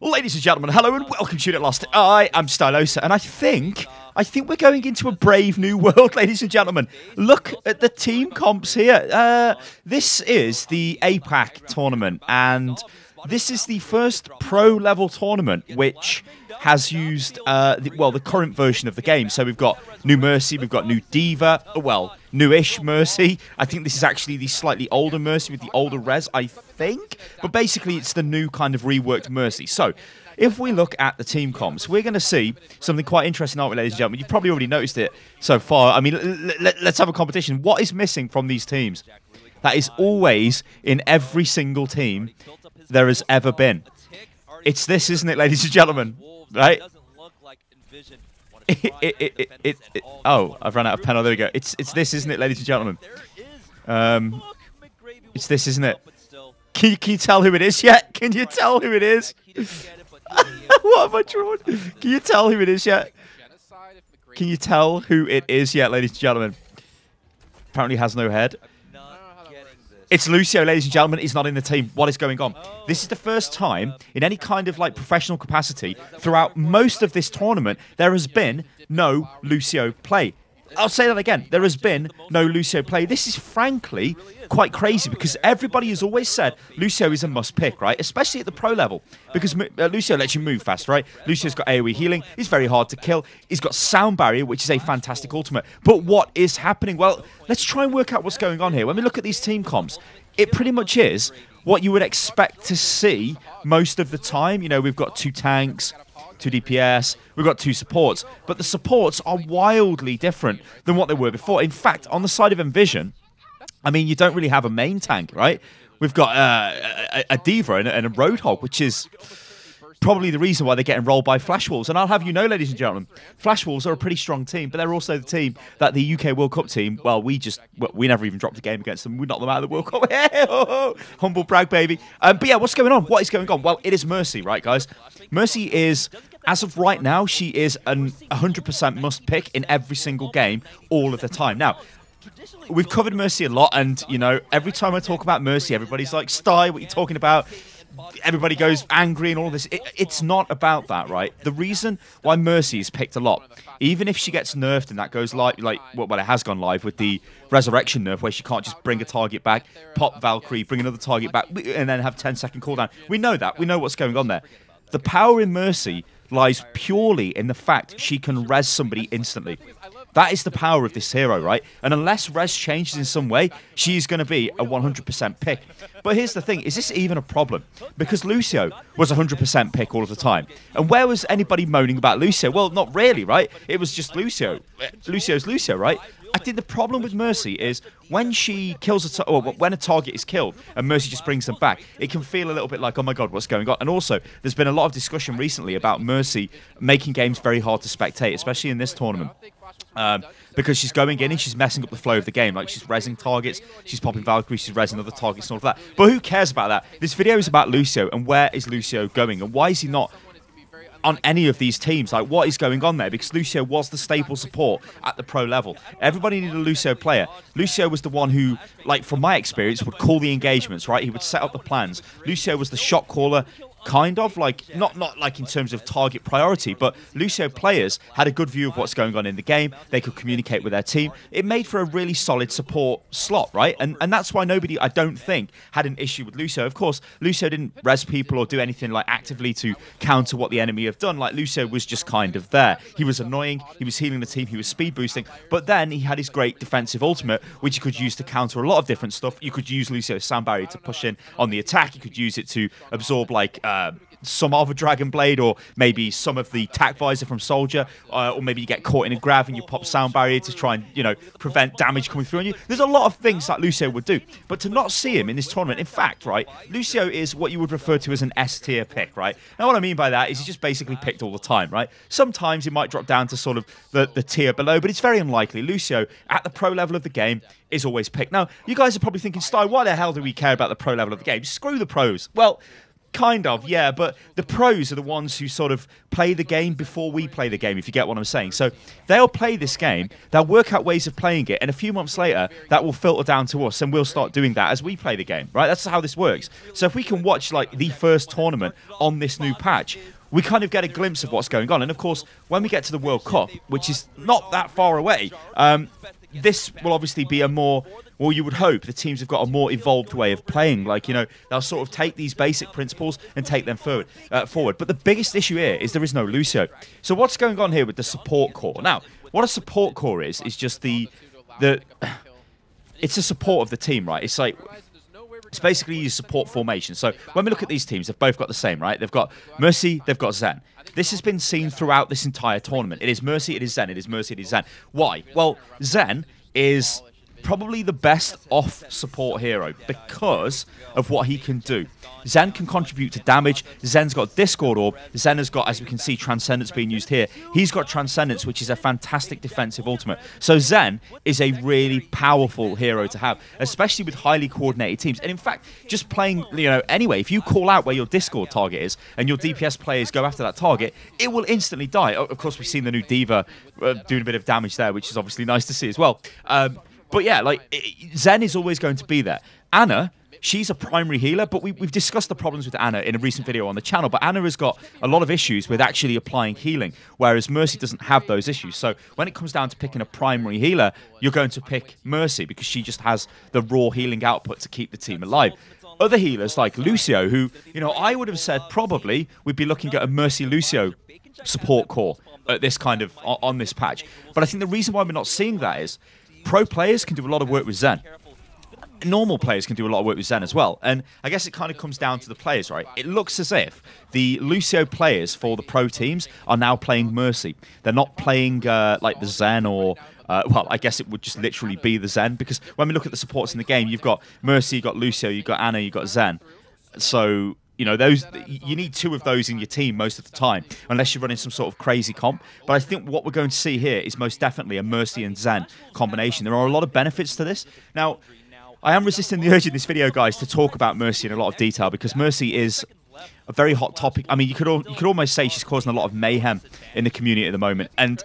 Ladies and gentlemen, hello and welcome to Unit Lost. I am Stylosa, and I think we're going into a brave new world, ladies and gentlemen. Look at the team comps here. This is the APAC tournament, and this is the first pro-level tournament which has used, the current version of the game. So we've got new Mercy, we've got new Diva, well, newish Mercy. I think this is actually the slightly older Mercy with the older res, I think. But basically, it's the new kind of reworked Mercy. So if we look at the team comps, we're going to see something quite interesting, aren't we, ladies and gentlemen? You've probably already noticed it so far. I mean, let's have a competition. What is missing from these teams? That is always in every single team there has ever been. It's this, isn't it, ladies and gentlemen? Right? Oh, I've run out of pen. Oh, there we go. It's this, isn't it, ladies and gentlemen? It's this, isn't it? Can you tell who it is yet? Can you tell who it is? What have I drawn? Can you tell who it is yet? Can you tell who it is yet, ladies and gentlemen? Apparently has no head. It's Lucio, ladies and gentlemen. He's not in the team. What is going on? This is the first time in any kind of like professional capacity throughout most of this tournament there has been no Lucio play. I'll say that again. There has been no Lucio play. This is frankly quite crazy because everybody has always said Lucio is a must pick, right? Especially at the pro level because Lucio lets you move fast, right? Lucio's got AoE healing. He's very hard to kill. He's got sound barrier, which is a fantastic ultimate. But what is happening? Well, let's try and work out what's going on here. When we look at these team comps, it pretty much is what you would expect to see most of the time. You know, we've got 2 tanks, 2 DPS, we've got 2 supports, but the supports are wildly different than what they were before. In fact, on the side of Envision, I mean, you don't really have a main tank, right? We've got a Diva and a Roadhog, which is probably the reason why they're getting rolled by Flash Wolves. And I'll have you know, ladies and gentlemen, Flash Wolves are a pretty strong team, but they're also the team that the UK World Cup team, well, we never even dropped a game against them. We knocked them out of the World Cup. Humble brag, baby. But yeah, what's going on? What is going on? Well, it is Mercy, right, guys? Mercy is, as of right now, she is an 100% must pick in every single game, all of the time. Now, we've covered Mercy a lot, and, you know, every time I talk about Mercy, everybody's like, Sty, what are you talking about? Everybody goes angry and all this. It's not about that, right? The reason why Mercy is picked a lot, even if she gets nerfed and that goes live, well, it has gone live with the Resurrection nerf, where she can't just bring a target back, pop Valkyrie, bring another target back, and then have 10-second cooldown. We know that. We know what's going on there. The power in Mercy lies purely in the fact she can res somebody instantly. That is the power of this hero, right? And unless res changes in some way, she's going to be a 100% pick. But here's the thing, is this even a problem? Because Lucio was 100% pick all of the time. And where was anybody moaning about Lucio? Well, not really, right? It was just Lucio. Lucio's Lucio, right? I think the problem with Mercy is when she kills when a target is killed and Mercy just brings them back, it can feel a little bit like, oh my god, what's going on? And also, there's been a lot of discussion recently about Mercy making games very hard to spectate, especially in this tournament. Because she's going in and she's messing up the flow of the game. Like, she's rezzing targets, she's popping Valkyrie, she's rezzing other targets and all of that. But who cares about that? This video is about Lucio and where is Lucio going and why is he not on any of these teams. Like, what is going on there? Because Lucio was the staple support at the pro level. Everybody needed a Lucio player. Lucio was the one who, like, from my experience, would call the engagements, right? He would set up the plans. Lucio was the shot caller, kind of, like, not like in terms of target priority, but Lucio players had a good view of what's going on in the game. They could communicate with their team. It made for a really solid support slot, right? And that's why nobody, I don't think, had an issue with Lucio. Of course, Lucio didn't res people or do anything like actively to counter what the enemy have done. Like, Lucio was just kind of there. He was annoying, he was healing the team, he was speed boosting, but then he had his great defensive ultimate, which you could use to counter a lot of different stuff. You could use Lucio's sound barrier to push in on the attack. You could use it to absorb, like, some of a Dragon Blade, or maybe some of the tack visor from Soldier, or maybe you get caught in a grav and you pop sound barrier to try and, you know, prevent damage coming through on you. There's a lot of things that Lucio would do, but to not see him in this tournament, in fact, right, Lucio is what you would refer to as an S-tier pick, right? Now, what I mean by that is he's just basically picked all the time, right? Sometimes he might drop down to sort of the tier below, but it's very unlikely. Lucio, at the pro level of the game, is always picked. Now, you guys are probably thinking, Sty, why the hell do we care about the pro level of the game? Screw the pros. Well, Kind of, yeah, but the pros are the ones who sort of play the game before we play the game, if you get what I'm saying. So they'll play this game, they'll work out ways of playing it, and a few months later, that will filter down to us, and we'll start doing that as we play the game, right? That's how this works. So if we can watch, like, the first tournament on this new patch, we kind of get a glimpse of what's going on. And, of course, when we get to the World Cup, which is not that far away, this will obviously be a more... Well, you would hope the teams have got a more evolved way of playing. Like, you know, they'll sort of take these basic principles and take them forward. But the biggest issue here is there is no Lucio. So what's going on here with the support core? Now, what a support core is just it's a support of the team, right? It's like... It's basically your support formation. So when we look at these teams, they've both got the same, right? They've got Mercy, they've got Zen. This has been seen throughout this entire tournament. It is Mercy, it is Zen, it is Mercy, it is Zen. Why? Well, Zen is probably the best off support hero because of what he can do. Zen can contribute to damage. Zen's got Discord Orb. Zen has got, as we can see, Transcendence being used here. He's got Transcendence, which is a fantastic defensive ultimate. So Zen is a really powerful hero to have, especially with highly coordinated teams. And in fact, just playing, you know, anyway, if you call out where your Discord target is and your DPS players go after that target, it will instantly die. Of course, we've seen the new D.Va doing a bit of damage there, which is obviously nice to see as well. But yeah, like, Zen is always going to be there. Ana, she's a primary healer, but we've discussed the problems with Ana in a recent video on the channel, but Ana has got a lot of issues with actually applying healing, whereas Mercy doesn't have those issues. So when it comes down to picking a primary healer, you're going to pick Mercy because she just has the raw healing output to keep the team alive. Other healers like Lucio, who, you know, I would have said probably we'd be looking at a Mercy Lucio support core at this kind of, on this patch. But I think the reason why we're not seeing that is pro players can do a lot of work with Zen. Normal players can do a lot of work with Zen as well. And I guess it kind of comes down to the players, right? It looks as if the Lucio players for the pro teams are now playing Mercy. They're not playing like the Zen or... well, I guess it would just literally be the Zen, because when we look at the supports in the game, you've got Mercy, you've got Lucio, you've got Ana, you've got Zen. So... You know, those, you need two of those in your team most of the time, unless you're running some sort of crazy comp. But I think what we're going to see here is most definitely a Mercy and Zen combination. There are a lot of benefits to this. Now, I am resisting the urge in this video, guys, to talk about Mercy in a lot of detail, because Mercy is a very hot topic. I mean, you could almost say she's causing a lot of mayhem in the community at the moment. And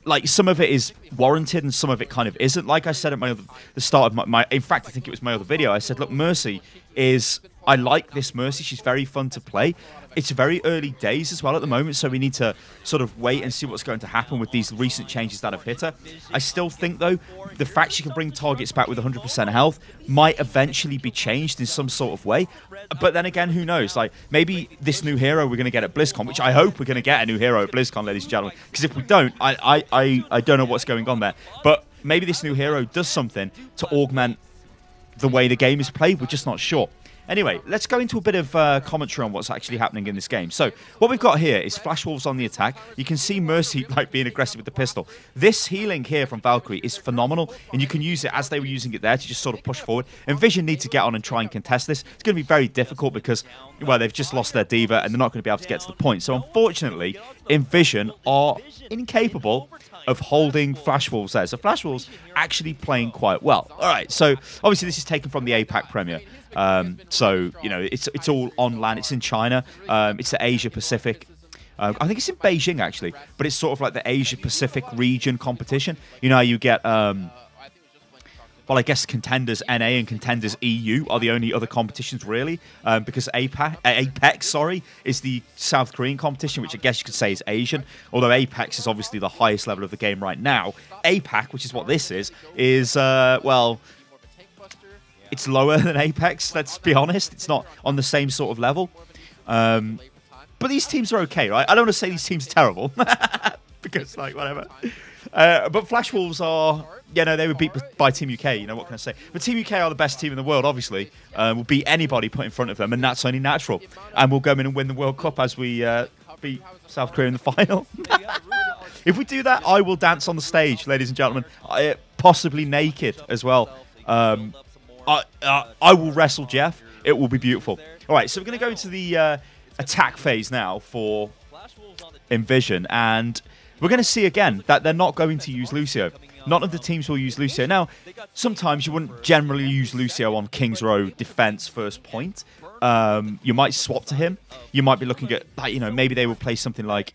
like, some of it is warranted and some of it kind of isn't. Like I said at the start of my in fact, I think it was my other video, I said, look, Mercy is... I like this Mercy. She's very fun to play. It's very early days as well at the moment, so we need to sort of wait and see what's going to happen with these recent changes that have hit her. I still think, though, the fact she can bring targets back with 100% health might eventually be changed in some sort of way. But then again, who knows? Like, maybe this new hero we're going to get at BlizzCon, which I hope we're going to get a new hero at BlizzCon, ladies and gentlemen, because if we don't, I don't know what's going on there. But maybe this new hero does something to augment the way the game is played. We're just not sure. Anyway, let's go into a bit of commentary on what's actually happening in this game. So, what we've got here is Flash Wolves on the attack. You can see Mercy like being aggressive with the pistol. This healing here from Valkyrie is phenomenal, and you can use it as they were using it there to just sort of push forward. And Vision need to get on and try and contest this. It's going to be very difficult because, well, they've just lost their D.Va, and they're not going to be able to get to the point. So, unfortunately, Vision are incapable of holding Flash Wolves there. So, Flash Wolves actually playing quite well. All right, so obviously this is taken from the APAC Premier. So, you know, it's all on land. It's in China. It's the Asia Pacific. I think it's in Beijing, actually. But it's sort of like the Asia Pacific region competition. You know how you get... well, I guess Contenders NA and Contenders EU are the only other competitions, really, because Apex, is the South Korean competition, which I guess you could say is Asian, although Apex is obviously the highest level of the game right now. APAC, which is what this is, well, it's lower than Apex, let's be honest. It's not on the same sort of level. But these teams are okay, right? I don't want to say these teams are terrible, because, like, whatever. But Flash Wolves are... Yeah, no, they were beat by Team UK, you know, what can I say? But Team UK are the best team in the world, obviously. Will beat anybody put in front of them, and that's only natural. And we'll go in and win the World Cup as we beat South Korea in the final. If we do that, I will dance on the stage, ladies and gentlemen. Possibly naked as well. I will wrestle Jeff. It will be beautiful. All right, so we're going to go into the attack phase now for Vision, and we're going to see again that they're not going to use Lucio. None of the teams will use Lucio. Now, sometimes you wouldn't generally use Lucio on King's Row defense first point, you might swap to him. You might be looking at, like, you know, maybe they will play something like.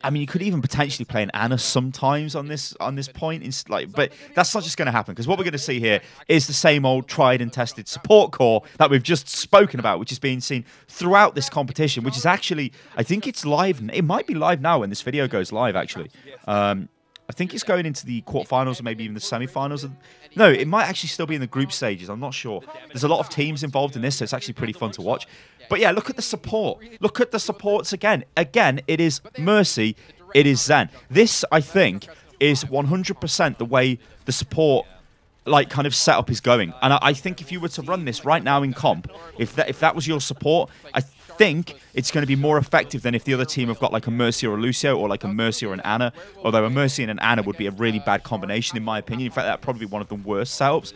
I mean, you could even potentially play an Ana sometimes on this point. It's like, but that's not just going to happen, because what we're going to see here is the same old tried and tested support core that we've just spoken about, which is being seen throughout this competition, which is actually, I think it's live. It might be live now when this video goes live, actually. I think it's going into the quarterfinals or maybe even the semi-finals. No, it might actually still be in the group stages. I'm not sure. There's a lot of teams involved in this, so it's actually pretty fun to watch. But yeah, look at the support. Look at the supports again. Again, it is Mercy. It is Zen. This, I think, is 100% the way the support, like, kind of setup is going. And I think if you were to run this right now in comp, if that was your support, I think it's going to be more effective than if the other team have got like a Mercy or a Lucio, or like a Mercy or an Ana. Although a Mercy and an Ana would be a really bad combination, in my opinion. In fact, that'd probably be one of the worst setups.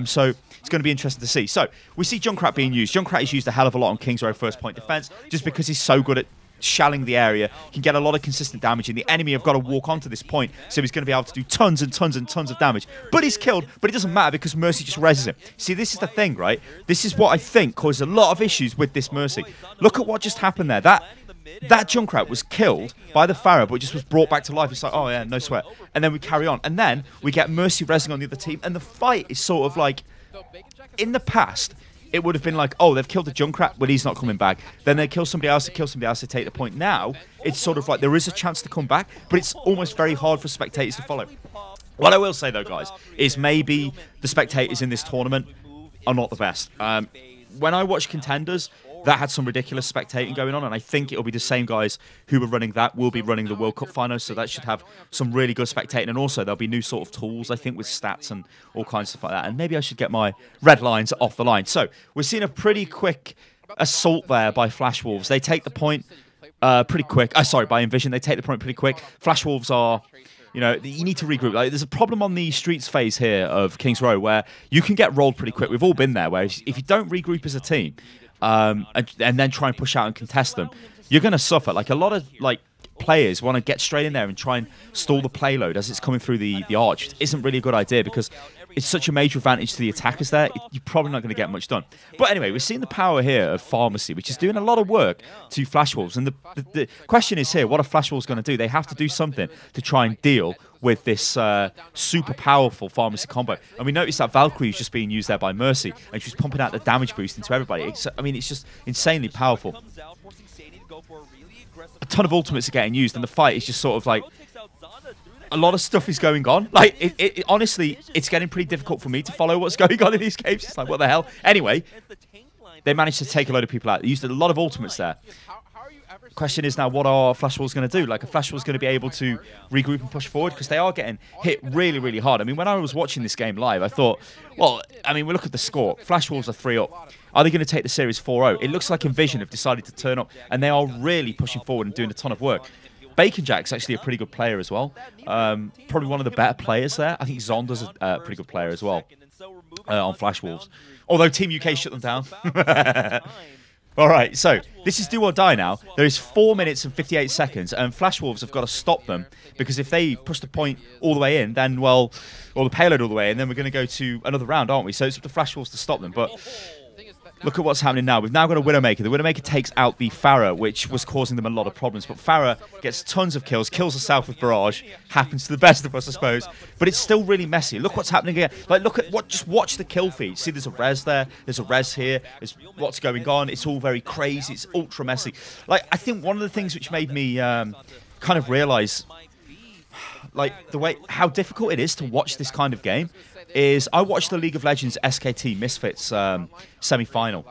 So it's going to be interesting to see. So we see Junkrat being used. Junkrat is used a hell of a lot on King's Row first point defense, just because he's so good at shelling the area. He can get a lot of consistent damage, and the enemy have got to walk onto this point, so he's going to be able to do tons and tons and tons of damage. But he's killed, but it doesn't matter because Mercy just reses him. See, this is the thing, right? This is what I think causes a lot of issues with this Mercy. Look at what just happened there. That Junkrat was killed by the Pharaoh, but just was brought back to life. It's like, oh yeah, no sweat. And then we carry on. And then we get Mercy resing on the other team, and the fight is sort of like, in the past, it would have been like, oh, they've killed the Junkrat, but he's not coming back. Then they kill somebody else, to take the point. Now, it's sort of like there is a chance to come back, but it's almost very hard for spectators to follow. What I will say, though, guys, is maybe the spectators in this tournament are not the best. When I watch Contenders, that had some ridiculous spectating going on, and I think it'll be the same guys who were running that will be running the World Cup finals, so that should have some really good spectating, and also there'll be new sort of tools, I think, with stats and all kinds of stuff like that, and maybe I should get my red lines off the line. So, we're seeing a pretty quick assault there by Flash Wolves. They take the point pretty quick. Sorry, by Envision, they take the point pretty quick. Flash Wolves are... You know, you need to regroup. Like, there's a problem on the Streets phase here of King's Row where you can get rolled pretty quick. We've all been there, where if you don't regroup as a team and then try and push out and contest them, you're going to suffer. Like, a lot of players want to get straight in there and try and stall the payload as it's coming through the arch. It isn't really a good idea because it's such a major advantage to the attackers there. You're probably not going to get much done. But anyway, we're seeing the power here of Pharmacy, which is doing a lot of work to Flash Wolves. And the question is here, what are Flash Wolves going to do? They have to do something to try and deal with this super powerful Pharmacy combo. And we noticed that Valkyrie is just being used there by Mercy, and she's pumping out the damage boost into everybody. I mean, it's just insanely powerful. A ton of ultimates are getting used, and the fight is just sort of like... A lot of stuff is going on. Like, honestly, it's getting pretty difficult for me to follow what's going on in these games. It's like, what the hell? Anyway, they managed to take a load of people out. They used a lot of ultimates there. Question is now, what are Flash Wolves going to do? Like, are Flash Wolves going to be able to regroup and push forward? Because they are getting hit really, really hard. I mean, when I was watching this game live, I thought, well, I mean, we look at the score. Flash Wolves are 3-up. Are they going to take the series 4-0? It looks like Envision have decided to turn up, and they are really pushing forward and doing a ton of work. Bacon Jack's actually a pretty good player as well. Probably one of the better players there. I think Zonda's a pretty good player as well on Flash Wolves. Although Team UK shut them down. All right, so this is do or die now. There is 4 minutes and 58 seconds, and Flash Wolves have got to stop them, because if they push the point all the way in, then, well, or the payload all the way in, then we're going to go to another round, aren't we? So it's up to Flash Wolves to stop them, but... Look at what's happening now. We've now got a Widowmaker. The Widowmaker takes out the Pharaoh, which was causing them a lot of problems. But Pharaoh gets tons of kills, kills herself with Barrage. Happens to the best of us, I suppose. But it's still really messy. Look what's happening here. Like, look at what. Just watch the kill feed. See, there's a res there. There's a res here. There's what's going on. It's all very crazy. It's ultra messy. Like, I think one of the things which made me kind of realize, like, how difficult it is to watch this kind of game is I watched the League of Legends SKT Misfits semi-final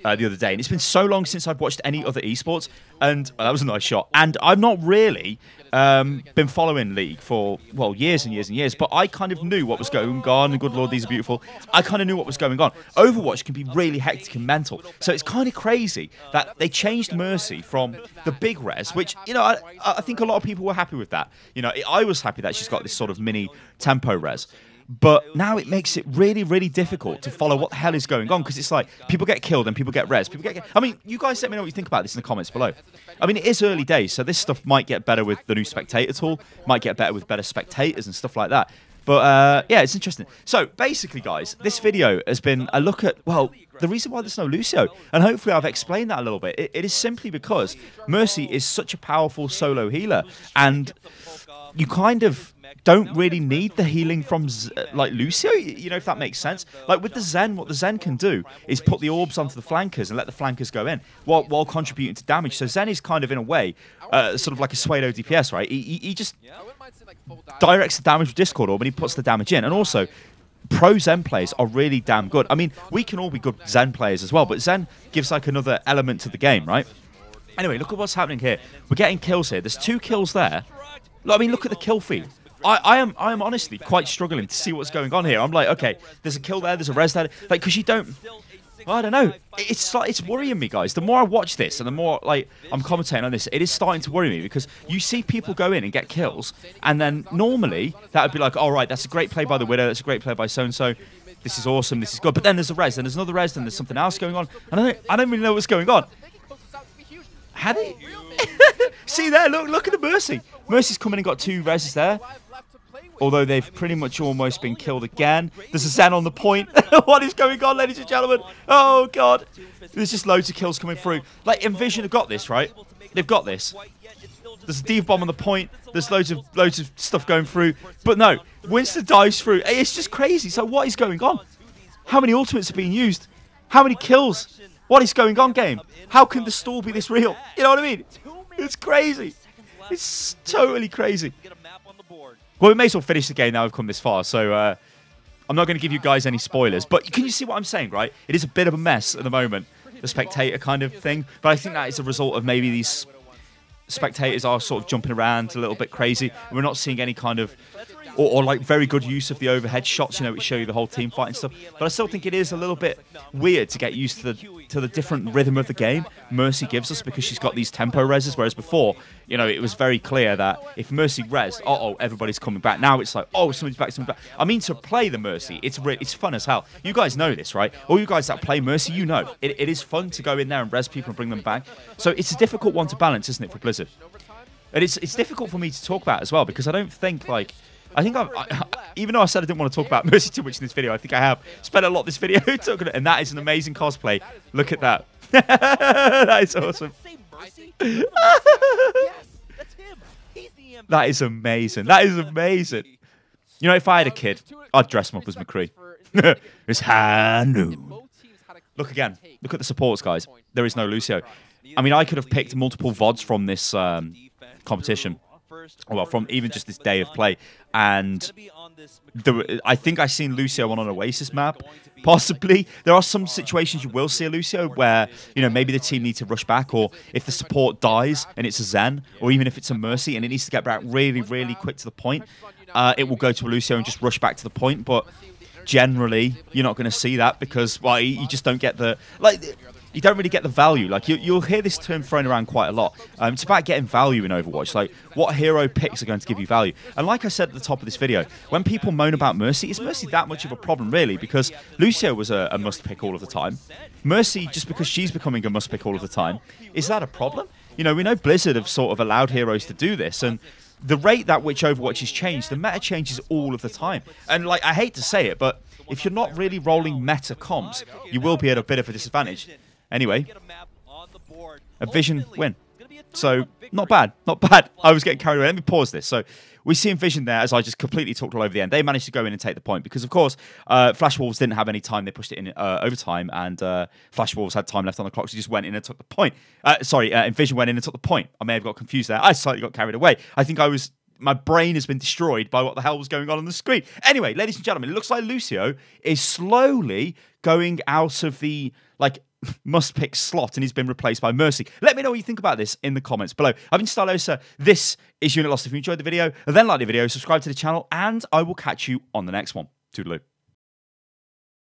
the other day, and it's been so long since I've watched any other esports, and that was a nice shot. And I've not really been following League for, well, years and years and years, but I kind of knew what was going on, and good lord, these are beautiful. I kind of knew what was going on. Overwatch can be really hectic and mental, so it's kind of crazy that they changed Mercy from the big res, which, you know, I think a lot of people were happy with that. You know, I was happy that she's got this sort of mini tempo res. But now it makes it really, really difficult to follow what the hell is going on, because it's like people get killed and people get res. I mean, you guys let me know what you think about this in the comments below. I mean, it is early days, so this stuff might get better with the new spectator tool, might get better with better spectators and stuff like that. But yeah, it's interesting. So basically, guys, this video has been a look at, well, the reason why there's no Lucio. And hopefully I've explained that a little bit. It is simply because Mercy is such a powerful solo healer. And you kind of don't really need the healing from like Lucio, you know, if that makes sense. Like with the Zen, what the Zen can do is put the orbs onto the flankers and let the flankers go in while contributing to damage. So Zen is kind of in a way sort of like a pseudo DPS, right? He just directs the damage with Discord orb and he puts the damage in. And also, pro Zen players are really damn good. I mean, we can all be good Zen players as well, but Zen gives like another element to the game, right? Anyway, look at what's happening here. We're getting kills here. There's 2 kills there. I mean, look at the kill feed. I am honestly quite struggling to see what's going on here. I'm like, okay, there's a kill there, there's a res there. Like, because you don't... Well, I don't know. It's worrying me, guys. The more I watch this and the more like I'm commentating on this, it is starting to worry me because you see people go in and get kills, and then normally that would be like, all right, that's a great play by the Widow, that's a great play by so-and-so. This is awesome, this is good. But then there's a res, then there's another res, then there's something else going on. And I don't really know what's going on. Had it? See there, look at the Mercy. Mercy's come in and got 2 reses there. Although they've pretty much almost been killed again. There's a Zen on the point. What is going on, ladies and gentlemen? Oh, God. There's just loads of kills coming through. Like, Envision have got this, right? They've got this. There's a Div Bomb on the point. There's loads of stuff going through. But no, Winston dives through. It's just crazy. So what is going on? How many ultimates are being used? How many kills? What is going on, game? How can the stall be this real? You know what I mean? It's crazy. It's totally crazy. Well, we may as well finish the game now we've come this far, so I'm not going to give you guys any spoilers. But can you see what I'm saying, right? It is a bit of a mess at the moment, the spectator kind of thing. But I think that is a result of maybe these spectators are sort of jumping around a little bit crazy. We're not seeing any kind of... Or like very good use of the overhead shots, you know, which show you the whole team fight and stuff. But I still think it is a little bit weird to get used to the different rhythm of the game Mercy gives us because she's got these tempo reses, whereas before, you know, it was very clear that if Mercy res, everybody's coming back. Now it's like, oh, somebody's back. I mean, to play the Mercy, it's fun as hell. You guys know this, right? All you guys that play Mercy, you know. It is fun to go in there and res people and bring them back. So it's a difficult one to balance, isn't it, for Blizzard? And it's difficult for me to talk about as well because I don't think, like... I think even though I said I didn't want to talk about Mercy too much in this video, I think I have spent a lot of this video talking, and that is an amazing cosplay. Look at that. That is awesome. That is amazing. That is amazing. You know, if I had a kid, I'd dress him up as McCree. It's Hanu. Look again. Look at the supports, guys. There is no Lucio. I mean, I could have picked multiple VODs from this competition. Well, from even just this day of play, and I think I've seen Lucio on an Oasis map, possibly. There are some situations you will see a Lucio where, you know, maybe the team need to rush back, or if the support dies and it's a Zen, or even if it's a Mercy and it needs to get back really, really quick to the point, it will go to a Lucio and just rush back to the point, but generally, you're not going to see that because, well, you just don't get the... like. You don't really get the value. Like you'll hear this term thrown around quite a lot. It's about getting value in Overwatch. Like what hero picks are going to give you value. And like I said at the top of this video, when people moan about Mercy, is Mercy that much of a problem really? Because Lucio was a must pick all of the time. Mercy, just because she's becoming a must pick all of the time, is that a problem? You know, we know Blizzard have sort of allowed heroes to do this, and the rate at which Overwatch has changed, the meta changes all of the time. And like I hate to say it, but if you're not really rolling meta comps, you will be at a bit of a disadvantage. Anyway, a Vision win. So, not bad. Not bad. I was getting carried away. Let me pause this. So, we see Envision there, as I just completely talked all over the end. They managed to go in and take the point because, of course, Flash Wolves didn't have any time. They pushed it in overtime, and Flash Wolves had time left on the clock, so just went in and took the point. Envision went in and took the point. I may have got confused there. I slightly got carried away. I think my brain has been destroyed by what the hell was going on the screen. Anyway, ladies and gentlemen, it looks like Lucio is slowly going out of the, like, must pick slot and he's been replaced by Mercy. Let me know what you think about this in the comments below. I've been Stylosa. This is Unit Lost. If you enjoyed the video, then like the video, subscribe to the channel, and I will catch you on the next one. Toodaloo.